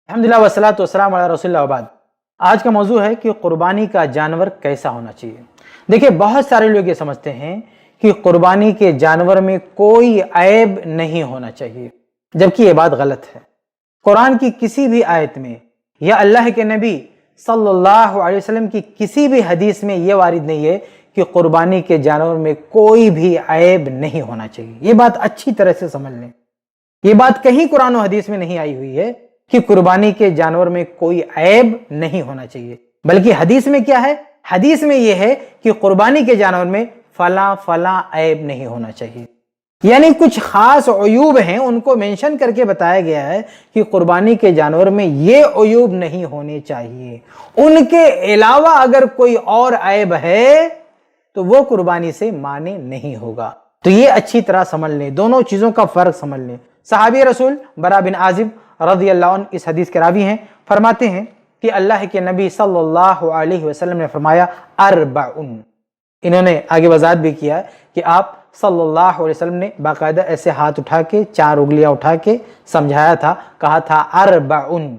الحمدللہ والصلاۃ والسلام علی رسول اللہ وبعد۔ آج کا موضوع ہے کہ قربانی کا جانور کیسا ہونا چاہیے۔ دیکھیں، بہت سارے لوگ یہ سمجھتے ہیں کہ قربانی کے جانور میں کوئی عیب نہیں ہونا چاہیے، جبکہ یہ بات غلط ہے۔ قرآن کی کسی بھی آیت میں یا اللہ کے نبی صلی اللہ علیہ وسلم کی کسی بھی حدیث میں یہ وارد نہیں ہے کہ قربانی کے جانور میں کوئی بھی عیب نہیں ہونا چاہیے۔ یہ بات اچھی طرح سے سمجھ لیں۔ یہ بات کہیں قرآن و حدیث میں نہیں آئی ہوئی ہے کہ قربانی کے جانور میں کوئی عیب نہیں ہونا چاہیے، بلکہ حدیث میں کیا ہے؟ حدیث میں یہ ہے کہ قربانی کے جانور میں فلاں فلاں عیب نہیں ہونا چاہیے، یعنی کچھ خاص عیوب ہیں، ان کو مینشن کر کے بتایا گیا ہے کہ قربانی کے جانور میں یہ عیوب نہیں ہونے چاہیے۔ ان کے علاوہ اگر کوئی اور عیب ہے تو وہ قربانی سے مانے نہیں ہوگا۔ تو یہ اچھی طرح سمجھ لیں، دونوں چیزوں کا فرق سمجھ لیں۔ صحابی رسول برا بن عازب رضی اللہ عنہ اس حدیث کے راوی ہیں، فرماتے ہیں کہ اللہ کے نبی صلی اللہ علیہ وسلم نے فرمایا اربعن۔ انہوں نے آگے وضاحت بھی کیا کہ آپ صلی اللہ علیہ وسلم نے باقاعدہ ایسے ہاتھ اٹھا کے 4 انگلیاں اٹھا کے سمجھایا تھا، کہا تھا اربعن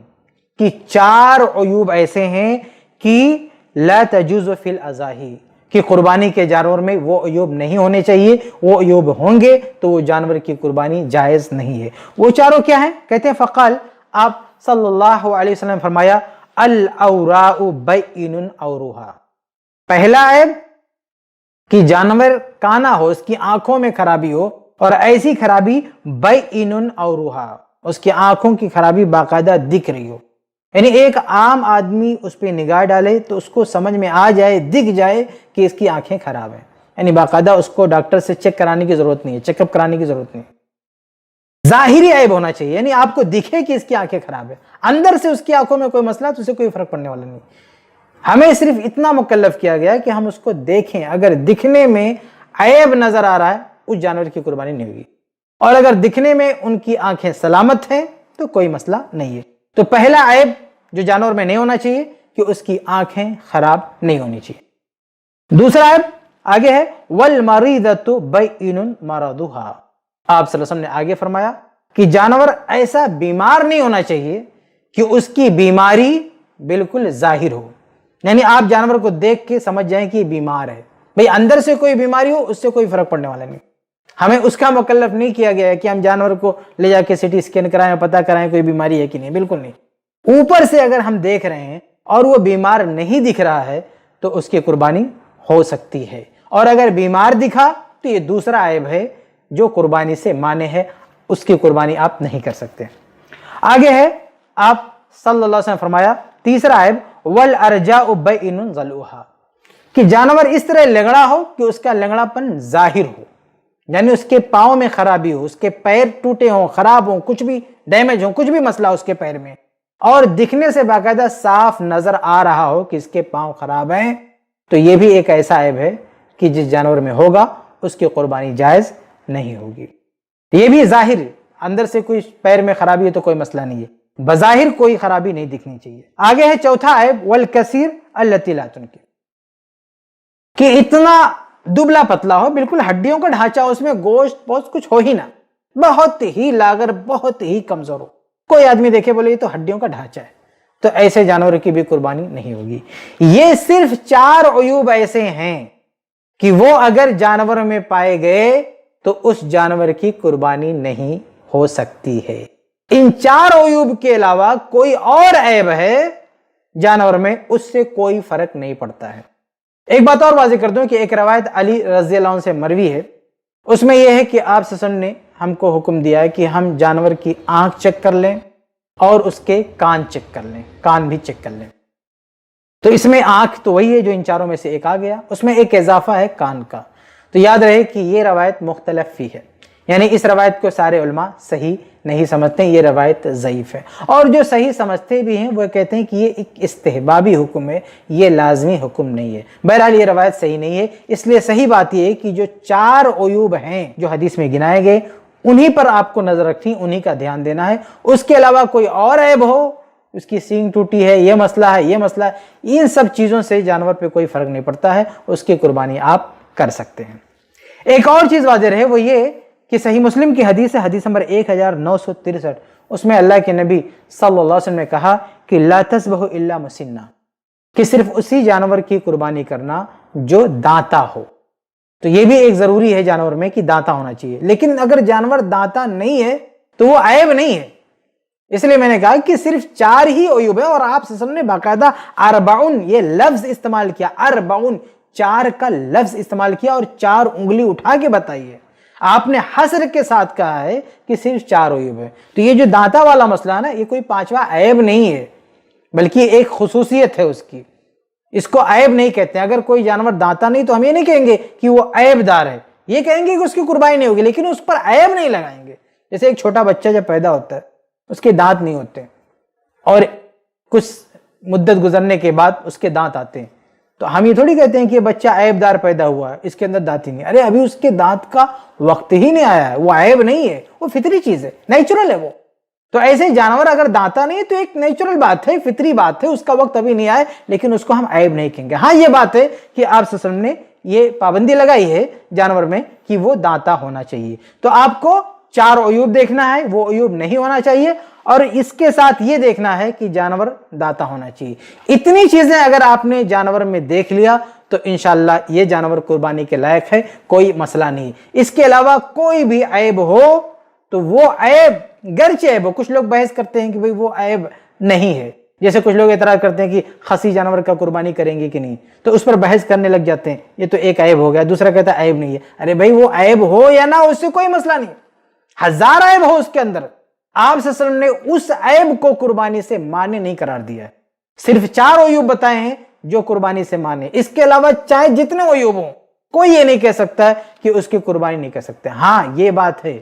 کہ 4 عیوب ایسے ہیں کہ لا تجوز فی الاضاحی، کہ قربانی کے جانور میں وہ عیوب نہیں ہونے چاہیے، وہ عیوب ہوں گے تو وہ جانور کی قربانی جائز نہیں ہے۔ وہ 4 کیا ہیں؟ کہتے ہیں فقال، آپ صلی اللہ علیہ وسلم نے فرمایا الاوراء بین اوروہا۔ پہلا عیب کہ جانور کانا ہو، اس کی آنکھوں میں خرابی ہو، اور ایسی خرابی بین اوروہا، اس کی آنکھوں کی خرابی باقاعدہ دکھ رہی ہو، یعنی ایک عام آدمی اس پہ نگاہ ڈالے تو اس کو سمجھ میں آ جائے، دکھ جائے کہ اس کی آنکھیں خراب ہیں، یعنی باقاعدہ اس کو ڈاکٹر سے چیک کرانے کی ضرورت نہیں ہے، چیک اپ کرانے کی ضرورت نہیں ہے۔ ظاہری عیب ہونا چاہیے، یعنی آپ کو دکھے کہ اس کی آنکھیں خراب ہے، اندر سے اس کی آنکھوں میں کوئی مسئلہ تو اسے کوئی فرق پڑنے والا نہیں۔ ہمیں صرف اتنا مکلف کیا گیا کہ ہم اس کو دیکھیں، اگر دکھنے میں عیب نظر آ رہا ہے اس جانور کی قربانی نہیں ہوگی، اور اگر دکھنے میں ان کی آنکھیں سلامت ہیں تو کوئی مسئلہ نہیں ہے۔ تو پہلا عیب جو جانور میں نہیں ہونا چاہیے کہ اس کی آنکھیں خراب نہیں ہونی چاہیے۔ دوسرا عیب آگے ہے والمریضۃ بین مرضھا۔ آپ صلی اللہ علیہ وسلم نے آگے فرمایا کہ جانور ایسا بیمار نہیں ہونا چاہیے کہ اس کی بیماری بالکل ظاہر ہو، یعنی آپ جانور کو دیکھ کے سمجھ جائیں کہ یہ بیمار ہے۔ بھئی اندر سے کوئی بیماری ہو اس سے کوئی فرق پڑنے والا نہیں، ہمیں اس کا مکلف نہیں کیا گیا ہے کہ ہم جانور کو لے جا کے سی ٹی اسکین کرائیں، پتہ کرائیں کوئی بیماری ہے کہ نہیں، بالکل نہیں۔ اوپر سے اگر ہم دیکھ رہے ہیں اور وہ بیمار نہیں دکھ رہا ہے تو اس کی قربانی ہو سکتی ہے، اور اگر بیمار دکھا تو یہ دوسرا عیب ہے جو قربانی سے مانع ہے، اس کی قربانی آپ نہیں کر سکتے۔ آگے ہے آپ صلی اللہ علیہ وسلم نے فرمایا تیسرا عیب والارجاء بین ضلوعھا، کہ جانور اس طرح لنگڑا ہو کہ اس کا لنگڑا پن ظاہر ہو، یعنی اس کے پاؤں میں خرابی ہو، اس کے پیر ٹوٹے ہوں، خراب ہوں، کچھ بھی ڈیمیج ہوں، کچھ بھی مسئلہ اس کے پیر میں، اور دکھنے سے باقاعدہ صاف نظر آ رہا ہو کہ اس کے پاؤں خراب ہیں، تو یہ بھی ایک ایسا عیب ہے کہ جس جانور میں ہوگا اس کی قربانی جائز نہیں ہوگی۔ یہ بھی ظاہر، اندر سے کوئی پیر میں خرابی ہے تو کوئی مسئلہ نہیں ہے، بظاہر کوئی خرابی نہیں دکھنی چاہیے۔ آگے ہے چوتھا عیب والکثیر التی لا تنکر، کہ اتنا دبلا پتلا ہو، بالکل ہڈیوں کا ڈھانچہ ہو، اس میں گوشت بہت کچھ ہو ہی نہ، بہت ہی لاغر، بہت ہی کمزور ہو، کوئی آدمی دیکھے بولے یہ تو ہڈیوں کا ڈھانچہ ہے، تو ایسے جانور کی بھی قربانی نہیں ہوگی۔ یہ صرف 4 عیوب ایسے ہیں کہ وہ اگر جانور میں پائے گئے تو اس جانور کی قربانی نہیں ہو سکتی ہے۔ ان 4 عیوب کے علاوہ کوئی اور عیب ہے جانور میں، اس سے کوئی فرق نہیں پڑتا ہے۔ ایک بات اور واضح کر دوں کہ ایک روایت علی رضی اللہ عنہ سے مروی ہے، اس میں یہ ہے کہ آپ صلی اللہ علیہ وسلم نے ہم کو حکم دیا ہے کہ ہم جانور کی آنکھ چیک کر لیں اور اس کے کان چیک کر لیں، کان بھی چیک کر لیں۔ تو اس میں آنکھ تو وہی ہے جو ان 4 میں سے ایک آ گیا، اس میں ایک اضافہ ہے کان کا۔ تو یاد رہے کہ یہ روایت مختلف فی ہے، یعنی اس روایت کو سارے علماء صحیح نہیں سمجھتے، یہ روایت ضعیف ہے، اور جو صحیح سمجھتے بھی ہیں وہ کہتے ہیں کہ یہ ایک استحبابی حکم ہے، یہ لازمی حکم نہیں ہے۔ بہرحال یہ روایت صحیح نہیں ہے، اس لیے صحیح بات یہ ہے کہ جو 4 عیوب ہیں جو حدیث میں گنائے گئے انہی پر آپ کو نظر رکھنی، انہی کا دھیان دینا ہے۔ اس کے علاوہ کوئی اور عیب ہو، اس کی سینگ ٹوٹی ہے، یہ مسئلہ ہے، یہ مسئلہ ہے، ان سب چیزوں سے جانور پہ کوئی فرق نہیں پڑتا ہے، اس کی قربانی آپ کر سکتے ہیں۔ ایک اور چیز واضح رہے وہ یہ کہ صحیح مسلم کی حدیث ہے، حدیث نمبر 1963، اس میں اللہ کے نبی صلی اللہ علیہ وسلم نے کہا کہ لا تذبحوا الا مسنہ، کہ صرف اسی جانور کی قربانی کرنا جو دانتا ہو۔ تو یہ بھی ایک ضروری ہے جانور میں کہ دانتا ہونا چاہیے، لیکن اگر جانور دانتا نہیں ہے تو وہ عیب نہیں ہے۔ اس لیے میں نے کہا کہ صرف 4 ہی عیوب ہے، اور آپ صلی اللہ علیہ وسلم نے باقاعدہ اربعون یہ لفظ استعمال کیا، اربعون 4 کا لفظ استعمال کیا اور 4 انگلی اٹھا کے بتائی ہے۔ آپ نے حصر کے ساتھ کہا ہے کہ صرف 4 عیوب ہے۔ تو یہ جو دانتا والا مسئلہ ہے نا، یہ کوئی 5واں عیب نہیں ہے، بلکہ ایک خصوصیت ہے اس کی، اس کو عیب نہیں کہتے ہیں۔ اگر کوئی جانور دانتا نہیں تو ہم یہ نہیں کہیں گے کہ وہ عیب دار ہے، یہ کہیں گے کہ اس کی قربانی نہیں ہوگی، لیکن اس پر عیب نہیں لگائیں گے۔ جیسے ایک چھوٹا بچہ جب پیدا ہوتا ہے، اس کے دانت نہیں ہوتے اور کچھ مدت گزرنے کے بعد اس کے دانت آتے ہیں، تو ہم یہ تھوڑی کہتے ہیں کہ یہ بچہ عیب دار پیدا ہوا ہے، اس کے اندر دانت ہی نہیں۔ ارے ابھی اس کے دانت کا وقت ہی نہیں آیا ہے، وہ عیب نہیں ہے، وہ فطری چیز ہے، نیچرل ہے وہ۔ تو ایسے جانور اگر دانتا نہیں ہے تو ایک نیچرل بات ہے، فطری بات ہے، اس کا وقت ابھی نہیں آئے، لیکن اس کو ہم عیب نہیں کہیں گے۔ ہاں یہ بات ہے کہ آپ صلی اللہ علیہ وسلم نے یہ پابندی لگائی ہے جانور میں کہ وہ دانتا ہونا چاہیے۔ تو آپ کو 4 عیوب دیکھنا ہے، وہ عیوب نہیں ہونا چاہیے، اور اس کے ساتھ یہ دیکھنا ہے کہ جانور دانتا ہونا چاہیے۔ اتنی چیزیں اگر آپ نے جانور میں دیکھ لیا تو انشاءاللہ یہ جانور قربانی کے لائق ہے، کوئی مسئلہ نہیں۔ اس کے علاوہ کوئی بھی عیب ہو تو وہ عیب گرچہ عیب ہو، کچھ لوگ بحث کرتے ہیں کہ بھئی وہ عیب نہیں ہے، جیسے کچھ لوگ اعتراض کرتے ہیں کہ خصی جانور کا قربانی کریں گے کہ نہیں، تو اس پر بحث کرنے لگ جاتے ہیں، یہ تو ایک عیب ہو گیا، دوسرا کہتا ہے عیب نہیں ہے۔ ارے بھائی وہ عیب ہو یا نہ ہو، اس سے کوئی مسئلہ نہیں، 1000 عیب ہو اس کے اندر، آپ صلی اللہ علیہ وسلم نے اس عیب کو قربانی سے مانے نہیں قرار دیا ہے۔ صرف 4 عیوب بتائے ہیں جو قربانی سے مانے، اس کے علاوہ چاہے جتنے عیوب ہوں کوئی یہ نہیں کہہ سکتا ہے کہ اس کی قربانی نہیں کر سکتے۔ ہاں یہ بات ہے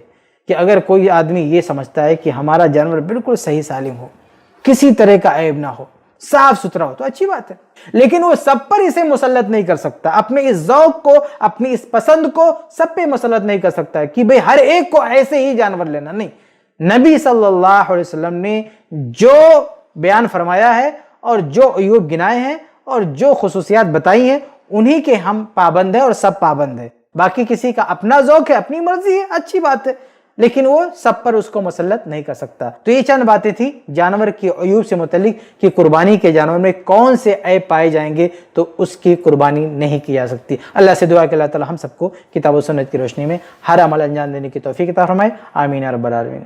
کہ اگر کوئی آدمی یہ سمجھتا ہے کہ ہمارا جانور بالکل صحیح سالم ہو، کسی طرح کا عیب نہ ہو، صاف ستھرا ہو، تو اچھی بات ہے، لیکن وہ سب پر اسے مسلط نہیں کر سکتا، اپنے اس ذوق کو، اپنی اس پسند کو سب پہ مسلط نہیں کر سکتا ہے کہ بھئی ہر ایک کو ایسے ہی جانور لینا، نہیں۔ نبی صلی اللہ علیہ وسلم نے جو بیان فرمایا ہے اور جو عیوب گنائے ہیں اور جو خصوصیات بتائی ہیں انہی کے ہم پابند ہیں، اور سب پابند ہیں۔ باقی کسی کا اپنا ذوق ہے، اپنی مرضی ہے، اچھی بات ہے، لیکن وہ سب پر اس کو مسلط نہیں کر سکتا۔ تو یہ چند باتیں تھی جانور کی عیوب سے متعلق کہ قربانی کے جانور میں کون سے عیب پائے جائیں گے تو اس کی قربانی نہیں کی جا سکتی۔ اللہ سے دعا کہ اللہ تعالی ہم سب کو کتاب و سنت کی روشنی میں ہر عمل انجام دینے کی توفیق عطا فرمائے، آمین یا رب العالمین۔